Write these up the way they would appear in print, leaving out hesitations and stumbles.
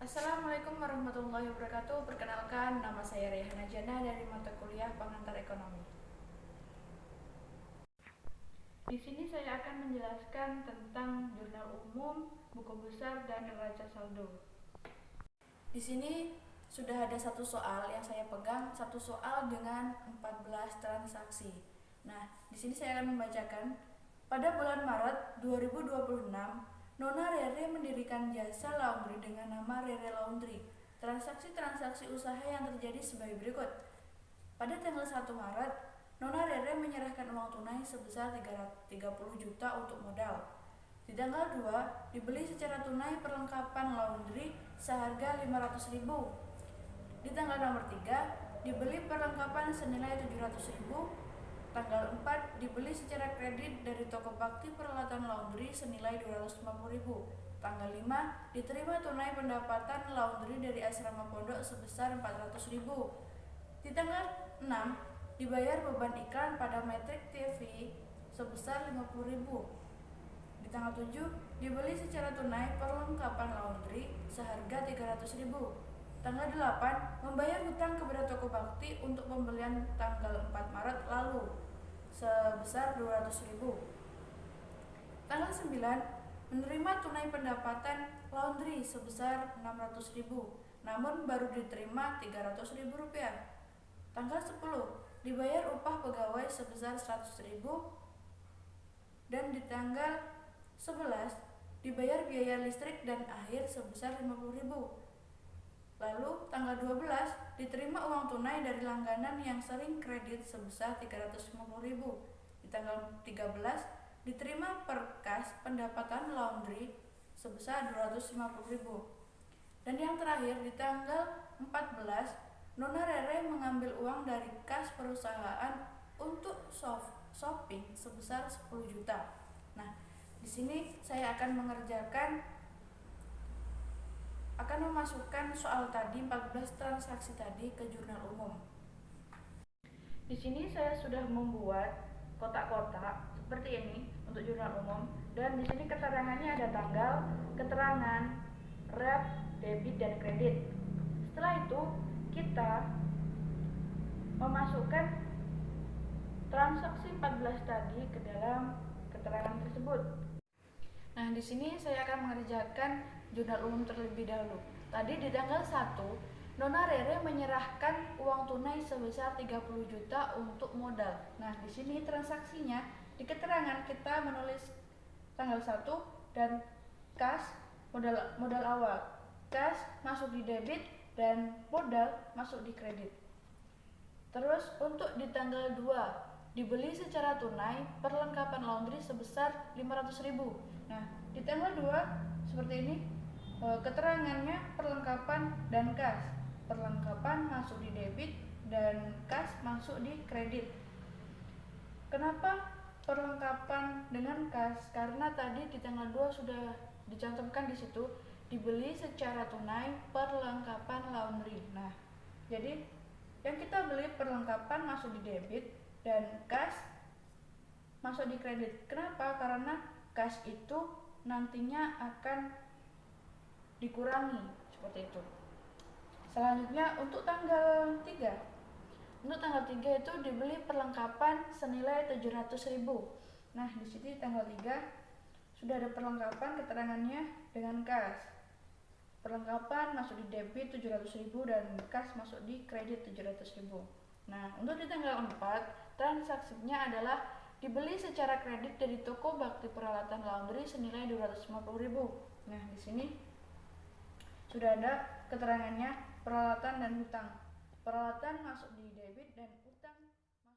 Assalamualaikum warahmatullahi wabarakatuh. Perkenalkan, nama saya Rehana Jana dari mata kuliah Pengantar Ekonomi. Di sini saya akan menjelaskan tentang jurnal umum, buku besar, dan neraca saldo. Di sini sudah ada satu soal yang saya pegang, satu soal dengan 14 transaksi. Nah, di sini saya akan membacakan. Pada bulan Maret 2026, Nona Rere mendirikan jasa laundry dengan nama Rere Laundry. Transaksi-transaksi usaha yang terjadi sebagai berikut. Pada tanggal 1 Maret, Nona Rere menyerahkan uang tunai sebesar 30 juta untuk modal. Di tanggal 2, dibeli secara tunai perlengkapan laundry seharga 500.000. Di tanggal nomor 3, dibeli perlengkapan senilai 700.000. Tanggal 4, dibeli secara kredit dari toko bakti peralatan laundry senilai 250.000. Tanggal 5, diterima tunai pendapatan laundry dari asrama pondok sebesar 400.000. Di tanggal 6, dibayar beban iklan pada Metrik TV sebesar 50.000. Di tanggal 7, dibeli secara tunai perlengkapan laundry seharga 300.000. Tanggal 8, membayar hutang kepada toko bakti untuk pembelian tanggal 4 Maret lalu sebesar 200.000. Tanggal 9, menerima tunai pendapatan laundry sebesar 600.000, namun baru diterima 300.000 rupiah. Tanggal 10, dibayar upah pegawai sebesar 100.000. Dan di tanggal 11, dibayar biaya listrik dan air sebesar 50.000. Lalu tanggal 12, diterima uang tunai dari langganan yang sering kredit sebesar 350.000. Di tanggal 13, diterima perkas pendapatan laundry sebesar 250.000. Dan yang terakhir, di tanggal 14, Nona Rere mengambil uang dari kas perusahaan untuk shopping sebesar 10 juta. Nah, di sini saya akan memasukkan soal tadi 14 transaksi tadi ke jurnal umum. Di sini saya sudah membuat kotak-kotak seperti ini untuk jurnal umum, dan di sini keterangannya ada tanggal, keterangan, rep, debit, dan kredit. Setelah itu kita memasukkan transaksi 14 tadi ke dalam keterangan tersebut. Nah, di sini saya akan mengerjakan jurnal umum terlebih dahulu. Tadi di tanggal 1, Nona Rere menyerahkan uang tunai sebesar 30 juta untuk modal. Nah, di sini transaksinya di keterangan kita menulis tanggal 1 dan kas modal awal. Kas masuk di debit dan modal masuk di kredit. Terus untuk di tanggal 2, dibeli secara tunai perlengkapan laundry sebesar 500.000. Nah, di tanggal 2 seperti ini keterangannya perlengkapan dan kas. Perlengkapan masuk di debit dan kas masuk di kredit. Kenapa perlengkapan dengan kas? Karena tadi di tanggal 2 sudah dicantumkan di situ dibeli secara tunai perlengkapan laundry. Nah, jadi yang kita beli perlengkapan masuk di debit dan kas masuk di kredit. Kenapa? Karena kas itu nantinya akan dikurangi seperti itu. Selanjutnya untuk tanggal 3. Untuk tanggal 3 itu dibeli perlengkapan senilai 700.000. Nah, di sini tanggal 3 sudah ada perlengkapan keterangannya dengan kas. Perlengkapan masuk di debit 700.000 dan kas masuk di kredit 700.000. Nah, untuk di tanggal 4, transaksinya adalah dibeli secara kredit dari toko bakti peralatan laundry senilai 250.000. Nah, di sini sudah ada keterangannya peralatan dan hutang. Peralatan masuk di debit dan hutang masuk di kredit.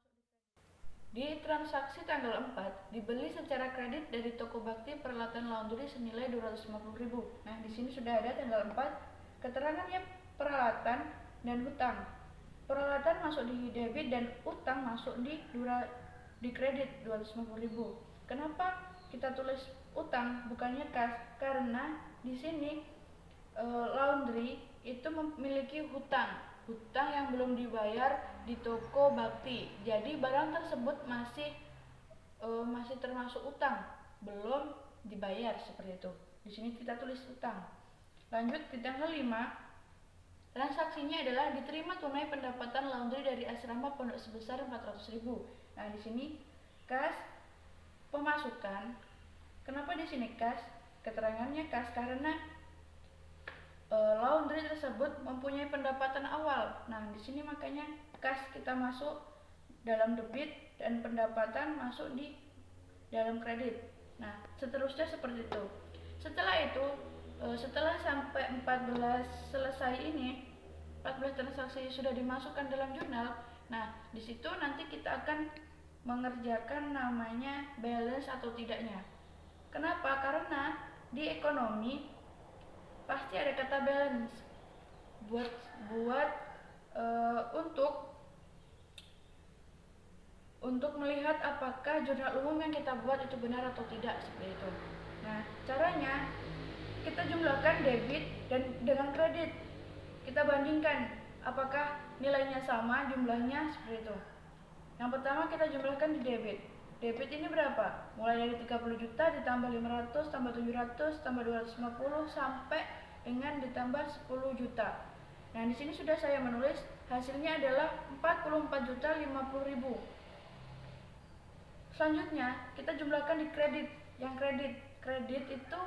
Di transaksi tanggal 4, dibeli secara kredit dari toko bakti peralatan laundry senilai 250.000. Nah, di sini sudah ada tanggal 4, keterangannya peralatan dan hutang. Peralatan masuk di debit dan hutang masuk di kredit 250.000. Kenapa kita tulis hutang bukannya kas? Karena di sini laundry itu memiliki hutang yang belum dibayar di toko bakti. Jadi barang tersebut masih termasuk hutang, belum dibayar seperti itu. Di sini kita tulis hutang. Lanjut di tanggal 5, transaksinya adalah diterima tunai pendapatan laundry dari asrama pondok sebesar 400.000. Nah, di sini kas pemasukan. Kenapa di sini kas? Keterangannya kas karena laundry tersebut mempunyai pendapatan awal. Nah, di sini makanya kas kita masuk dalam debit dan pendapatan masuk di dalam kredit. Nah, seterusnya seperti itu. Setelah itu, setelah sampai 14 selesai ini, 14 transaksi sudah dimasukkan dalam jurnal. Nah, di situ nanti kita akan mengerjakan namanya balance atau tidaknya. Kenapa? Karena di ekonomi pasti ada kata balance buat untuk melihat apakah jurnal umum yang kita buat itu benar atau tidak, seperti itu. Nah, caranya kita jumlahkan debit dan dengan kredit. Kita bandingkan apakah nilainya sama jumlahnya, seperti itu. Yang pertama kita jumlahkan di debit. Debit ini berapa? Mulai dari 30 juta ditambah 500 tambah 700 tambah 250 sampai dengan ditambah 10 juta. Nah, di sini sudah saya menulis hasilnya adalah 44.050.000. Selanjutnya kita jumlahkan di kredit. Yang kredit itu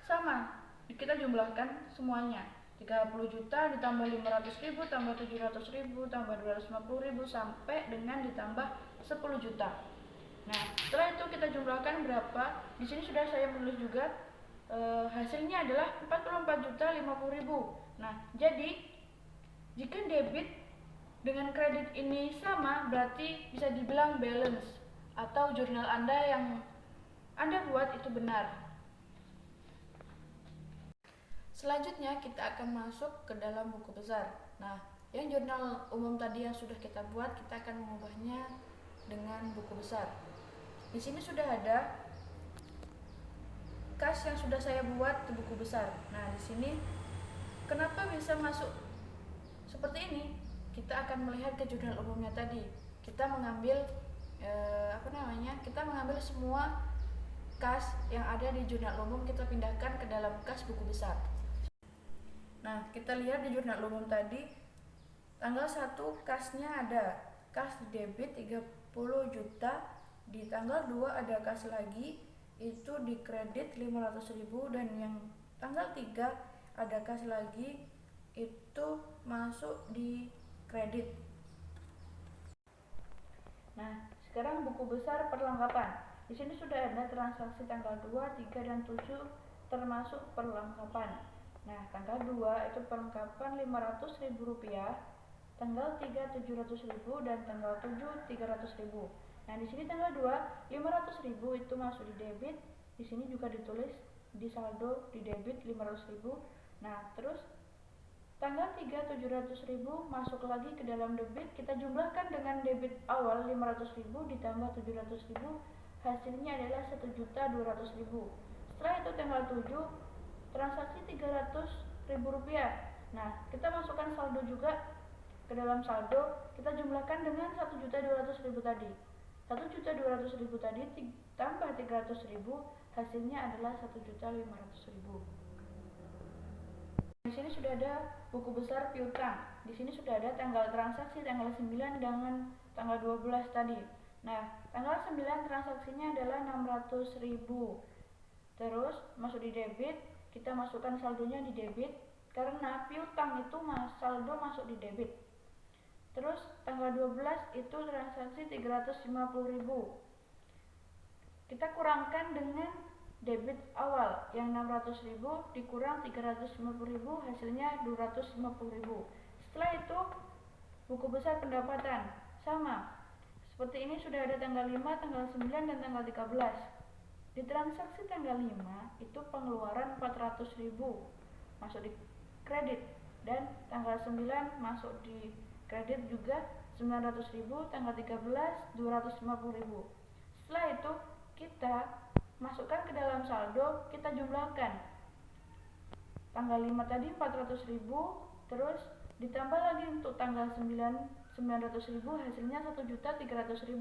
sama, kita jumlahkan semuanya. 30 juta ditambah 500.000 tambah 700.000 tambah 250.000 sampai dengan ditambah 10 juta. Nah, setelah itu kita jumlahkan berapa? Di sini sudah saya menulis juga hasilnya adalah 44.050.000. Nah, jadi jika debit dengan kredit ini sama, berarti bisa dibilang balance atau jurnal Anda yang Anda buat itu benar. Selanjutnya kita akan masuk ke dalam buku besar. Nah, yang jurnal umum tadi yang sudah kita buat, kita akan mengubahnya dengan buku besar. Di sini sudah ada kas yang sudah saya buat di buku besar. Nah, di sini kenapa bisa masuk seperti ini? Kita akan melihat ke jurnal umumnya tadi. Kita mengambil kita mengambil semua kas yang ada di jurnal umum, kita pindahkan ke dalam kas buku besar. Nah, kita lihat di jurnal umum tadi, tanggal 1 kasnya ada kas debit 30 juta, di tanggal 2 ada kas lagi, itu di kredit 500.000, dan yang tanggal 3 ada kas lagi, itu masuk di kredit. Nah, sekarang buku besar perlengkapan. Di sini sudah ada transaksi tanggal 2, 3, dan 7 termasuk perlengkapan. Nah, tanggal 2 itu perlengkapan Rp500.000, tanggal 3 Rp700.000, dan tanggal 7 Rp300.000. Nah, di sini tanggal 2 Rp500.000 itu masuk di debit. Di sini juga ditulis di saldo di debit Rp500.000. Nah, terus tanggal 3 Rp700.000 masuk lagi ke dalam debit. Kita jumlahkan dengan debit awal Rp500.000 ditambah Rp700.000, hasilnya adalah Rp1.200.000. Setelah itu tanggal 7 transaksi Rp300.000. Nah, kita masukkan saldo juga ke dalam saldo. Kita jumlahkan dengan Rp1.200.000 tadi. Rp1.200.000 tadi tambah Rp300.000, hasilnya adalah Rp1.500.000. Di sini sudah ada buku besar piutang. Di sini sudah ada tanggal transaksi tanggal 9 dengan tanggal 12 tadi. Nah, tanggal 9 transaksinya adalah Rp600.000. Terus masuk di debit, kita masukkan saldonya di debit karena piutang itu saldo masuk di debit. Terus tanggal 12 itu transaksi Rp350.000. Kita kurangkan dengan debit awal yang Rp600.000 dikurang Rp350.000, hasilnya Rp250.000. Setelah itu buku besar pendapatan sama seperti ini, sudah ada tanggal 5, tanggal 9, dan tanggal 13. Di transaksi tanggal 5 itu pengeluaran Rp400.000 masuk di kredit, dan tanggal 9 masuk di kredit juga Rp900.000, tanggal 13 Rp250.000. Setelah itu kita masukkan ke dalam saldo, kita jumlahkan. Tanggal 5 tadi Rp400.000, terus ditambah lagi untuk tanggal 9 Rp900.000, hasilnya Rp1.300.000.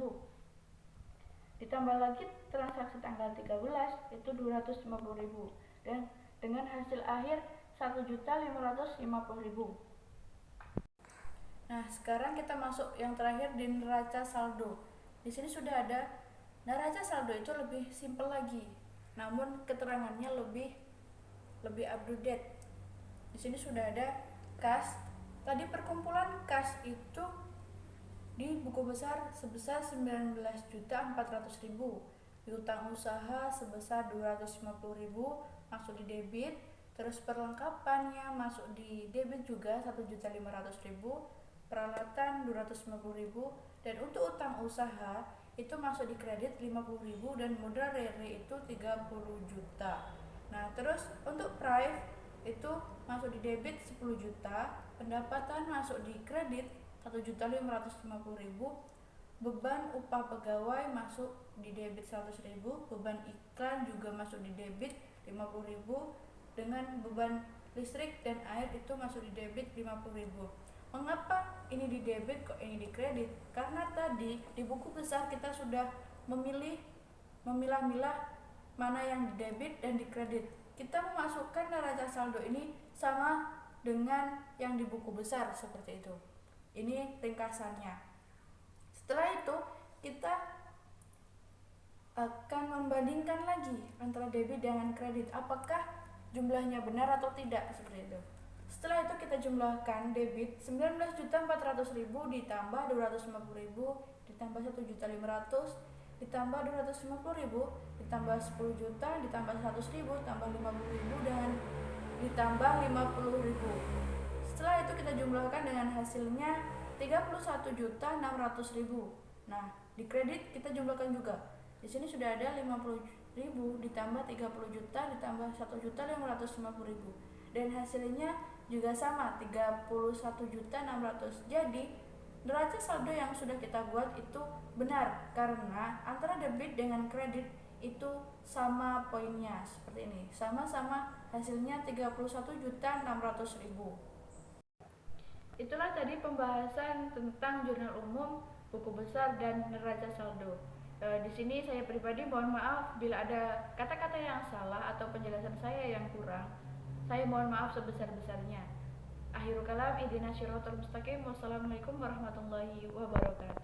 Ditambah lagi transaksi tanggal 13 itu Rp250.000, dan dengan hasil akhir 1.550.000. Nah, sekarang kita masuk yang terakhir di neraca saldo. Di sini sudah ada neraca saldo, itu lebih simpel lagi, namun keterangannya lebih up to date. Di sini sudah ada kas. Tadi perkumpulan kas itu di buku besar sebesar 19.400.000, di utang usaha sebesar 250.000 masuk di debit, terus perlengkapannya masuk di debit juga 1.500.000, peralatan 250.000, dan untuk utang usaha itu masuk di kredit 50.000 dan modal RERE itu 30 juta. Nah, terus untuk prive itu masuk di debit 10 juta, pendapatan masuk di kredit 1.550.000, beban upah pegawai masuk di debit 100.000, beban iklan juga masuk di debit 50.000, dengan beban listrik dan air itu masuk di debit 50.000. Mengapa ini di debit kok ini di kredit? Karena tadi di buku besar kita sudah memilah-milah mana yang di debit dan di kredit. Kita memasukkan neraca saldo ini sama dengan yang di buku besar seperti itu. Ini ringkasannya. Setelah itu kita akan membandingkan lagi antara debit dengan kredit, apakah jumlahnya benar atau tidak, seperti itu. Setelah itu kita jumlahkan debit 19.400.000 ditambah 250.000 ditambah 1.500.000 ditambah 250.000 ditambah 10 juta ditambah 100.000 tambah 50.000 dan ditambah 50.000. Setelah itu kita jumlahkan dengan hasilnya 31.600.000. Nah, di kredit kita jumlahkan juga. Di sini sudah ada 50.000 ditambah 30 juta ditambah 1.550.000 dan hasilnya juga sama 31.600. Jadi neraca saldo yang sudah kita buat itu benar karena antara debit dengan kredit itu sama poinnya, seperti ini, sama-sama hasilnya 31.600.000. Itulah tadi pembahasan tentang jurnal umum, buku besar, dan neraca saldo. Di sini saya pribadi mohon maaf bila ada kata-kata yang salah atau penjelasan saya yang kurang. Saya mohon maaf sebesar-besarnya. Akhirul kalam, ihdinas siratal mustaqim. Wassalamualaikum warahmatullahi wabarakatuh.